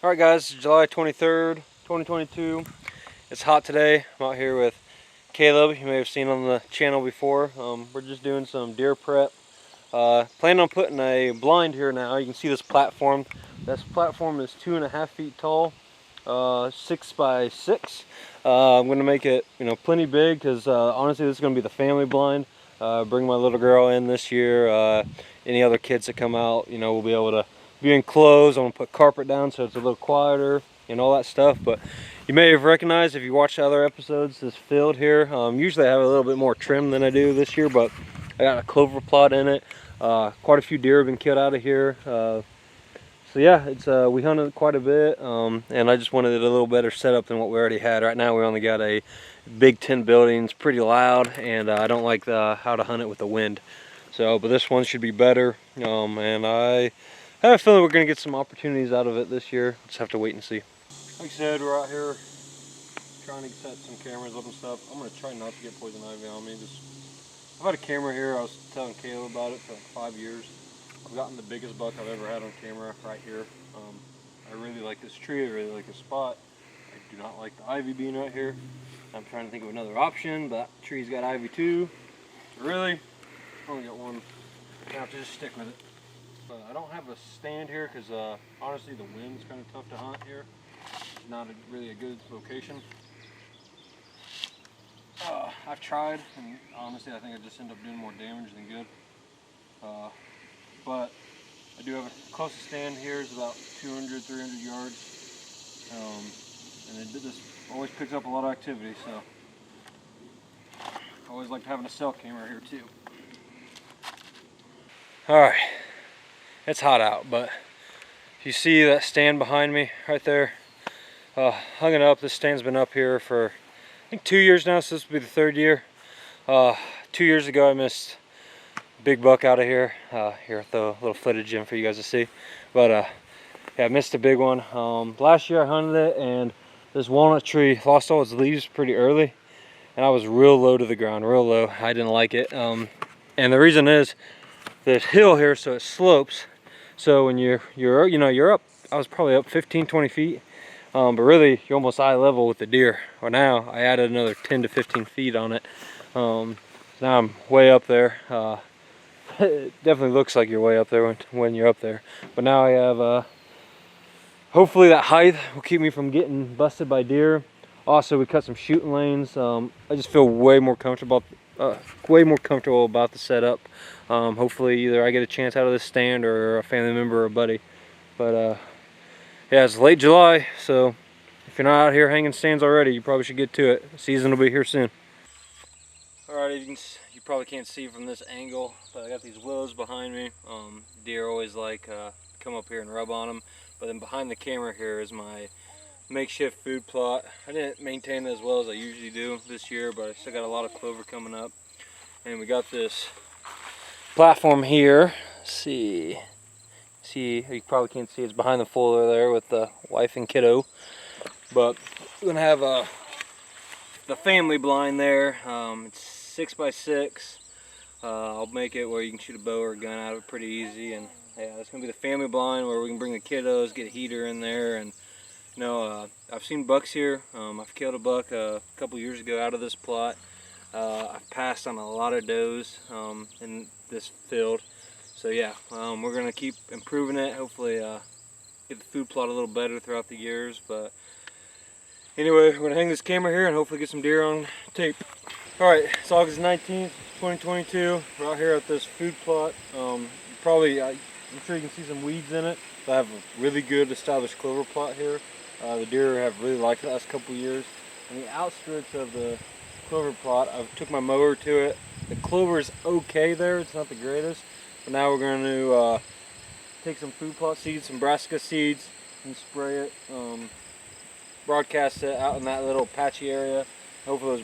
Alright guys, July 23rd, 2022. It's hot today. I'm out here with Caleb. You may have seen on the channel before. We're just doing some deer prep. Planning on putting a blind here now. You can see this platform. This platform is 2.5 feet tall, 6 by 6. I'm going to make it, plenty big because honestly this is going to be the family blind. Bring my little girl in this year. Any other kids that come out, we'll be able to be enclosed. I'm gonna put carpet down so it's a little quieter and all that stuff. But you may have recognized, if you watched other episodes, this field here. Usually I have a little bit more trim than I do this year, but I got a clover plot in it. Quite a few deer have been killed out of here. So yeah, it's we hunted quite a bit, and I just wanted it a little better setup than what we already had. Right now we only got a big tin building. It's pretty loud, and I don't like how to hunt it with the wind. So, but this one should be better, and I have a feeling we're going to get some opportunities out of it this year. Just have to wait and see. Like I said, we're out here trying to set some cameras up and stuff. I'm going to try not to get poison ivy on me. I've had a camera here. I was telling Caleb about it for like 5 years. I've gotten the biggest buck I've ever had on camera right here. I really like this tree. I really like this spot. I do not like the ivy being right here. I'm trying to think of another option, but that tree's got ivy too. So really, I only got one. I have to just stick with it. I don't have a stand here because honestly the wind's kind of tough to hunt here. It's not really a good location. I've tried, and honestly I think I just end up doing more damage than good. But I do have a closest stand here is about 200, 300 yards. And this always picks up a lot of activity, so I always like having a cell camera here too. Alright. It's hot out, but you see that stand behind me right there? Hung it up. This stand's been up here for I think 2 years now, so this will be the 3rd year. 2 years ago I missed a big buck out of here. Here, I'll throw a little footage in for you guys to see. But yeah, I missed a big one. Last year I hunted it, and this walnut tree lost all its leaves pretty early, and I was real low to the ground, real low. I didn't like it. And the reason is this hill here, so it slopes. So when you're up, I was probably up 15-20 feet, but really you're almost eye level with the deer. Well, now I added another 10 to 15 feet on it. Now I'm way up there. It definitely looks like you're way up there when you're up there. But now I have, hopefully that height will keep me from getting busted by deer. Also, we cut some shooting lanes. I just feel way more comfortable about the setup. Hopefully either I get a chance out of this stand or a family member or a buddy. But yeah, it's late July, so if you're not out here hanging stands already, you probably should get to it. The season will be here soon. Alright, you probably can't see from this angle, but I got these willows behind me. Deer always like come up here and rub on them. But then behind the camera here is my makeshift food plot. I didn't maintain it as well as I usually do this year, but I still got a lot of clover coming up. And we got this platform here. See, you probably can't see, it's behind the folder there with the wife and kiddo. But we're gonna have the family blind there. It's 6 by 6. I'll make it where you can shoot a bow or a gun out of it pretty easy. And yeah, it's gonna be the family blind where we can bring the kiddos, get a heater in there. And I've seen bucks here. I've killed a buck a couple years ago out of this plot. I've passed on a lot of does in this field. So yeah, we're going to keep improving it. Hopefully get the food plot a little better throughout the years. But anyway, we're going to hang this camera here and hopefully get some deer on tape. Alright, it's August 19th, 2022. We're out here at this food plot. I'm sure you can see some weeds in it. But I have a really good established clover plot here. The deer have really liked it the last couple years. On the outskirts of the clover plot, I took my mower to it. The clover is okay there, it's not the greatest. But now we're going to take some food plot seeds, some brassica seeds, and spray it. Broadcast it out in that little patchy area. Hopefully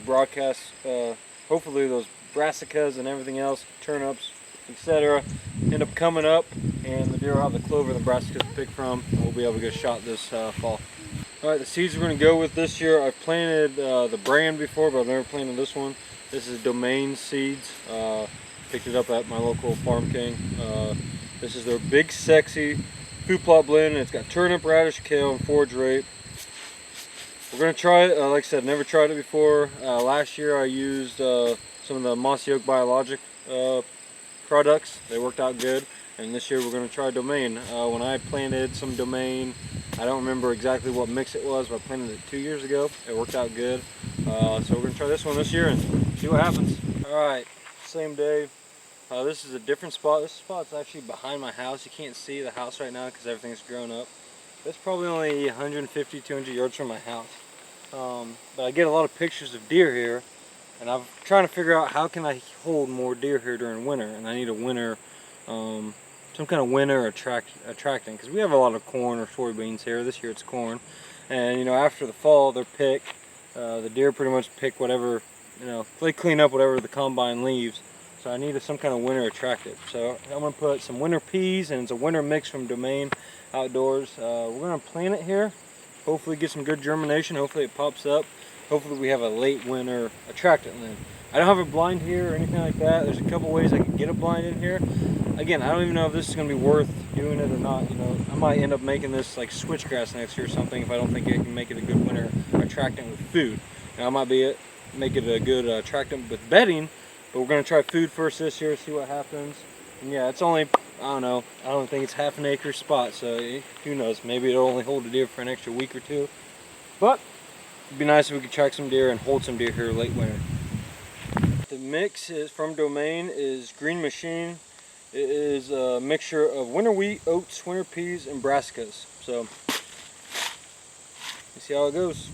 those brassicas and everything else, turnips, etc., end up coming up, and the deer will have the clover and the brassicas to pick from, and we'll be able to get a shot this fall. Alright, the seeds we're going to go with this year, I've planted the brand before, but I've never planted this one. This is Domain Seeds. Picked it up at my local Farm King. This is their big, sexy, food plot blend. It's got turnip, radish, kale, and forage rape. We're gonna try it. Like I said, never tried it before. Last year I used some of the Mossy Oak Biologic products. They worked out good. And this year we're gonna try Domain. When I planted some Domain, I don't remember exactly what mix it was, but I planted it 2 years ago. It worked out good. So we're gonna try this one this year and see what happens. All right, same day. This is a different spot. This spot's actually behind my house. You can't see the house right now because everything's grown up. It's probably only 150, 200 yards from my house. But I get a lot of pictures of deer here, and I'm trying to figure out how can I hold more deer here during winter, and I need a winter, some kind of winter attracting, because we have a lot of corn or soybeans here. This year it's corn, and you know, after the fall they're picked. The deer pretty much pick whatever, you know, they clean up whatever the combine leaves. So I need some kind of winter attractive. So I'm gonna put some winter peas, and it's a winter mix from Domain Outdoors. We're gonna plant it here. Hopefully get some good germination. Hopefully it pops up. Hopefully we have a late winter attractant then. I don't have a blind here or anything like that. There's a couple ways I can get a blind in here. Again, I don't even know if this is gonna be worth doing it or not. You know, I might end up making this like switchgrass next year or something if I don't think I can make it a good winter attractant with food. Now I might make it a good attractant with bedding. But we're going to try food first this year, see what happens. And yeah, it's only, I don't know, I don't think it's half an acre spot, so who knows, maybe it'll only hold a deer for an extra week or two. But it'd be nice if we could track some deer and hold some deer here late winter. The mix is from Domain is Green Machine. It is a mixture of winter wheat, oats, winter peas, and brassicas. So, let's see how it goes.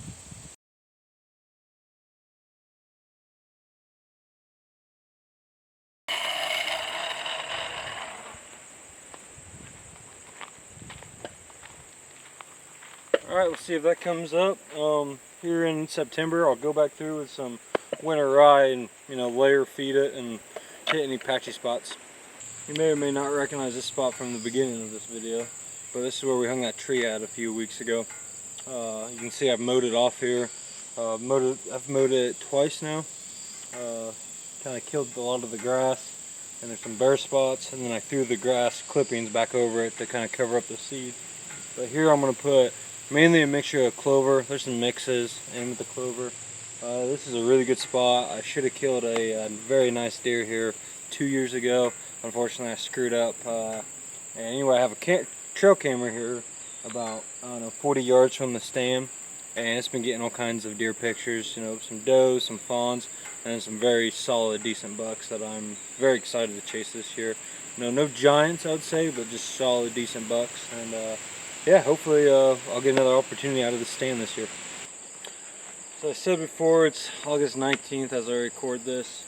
Alright, let's see if that comes up. Here in September, I'll go back through with some winter rye and, you know, layer feed it and hit any patchy spots. You may or may not recognize this spot from the beginning of this video, but this is where we hung that tree at a few weeks ago. You can see I've mowed it off here. I've mowed it twice now. Kind of killed a lot of the grass, and there's some bare spots, and then I threw the grass clippings back over it to kind of cover up the seed. But here I'm going to put mainly a mixture of clover. There's some mixes in with the clover. This is a really good spot. I should have killed a very nice deer here 2 years ago. Unfortunately, I screwed up. And anyway, I have a trail camera here about, I don't know, 40 yards from the stand. And it's been getting all kinds of deer pictures. You know, some does, some fawns, and some very solid, decent bucks that I'm very excited to chase this year. You know, no giants, I would say, but just solid, decent bucks. And yeah, hopefully I'll get another opportunity out of the stand this year. So I said before, it's August 19th as I record this.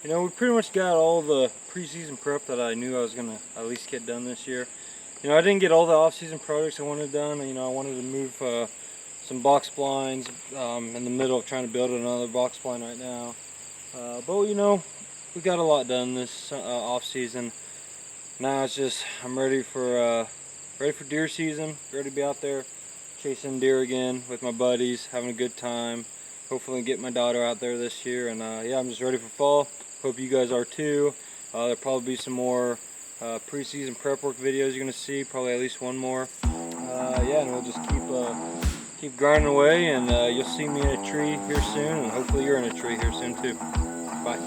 You know, we pretty much got all the preseason prep that I knew I was going to at least get done this year. You know, I didn't get all the off-season projects I wanted done. You know, I wanted to move some box blinds in the middle of trying to build another box blind right now. But, you know, we got a lot done this off-season. Now it's just, I'm ready for deer season, ready to be out there chasing deer again with my buddies, having a good time. Hopefully get my daughter out there this year, and yeah, I'm just ready for fall. Hope you guys are too. There'll probably be some more preseason prep work videos you're gonna see, probably at least one more. Yeah, and we'll just keep grinding away, and you'll see me in a tree here soon, and hopefully you're in a tree here soon too. Bye.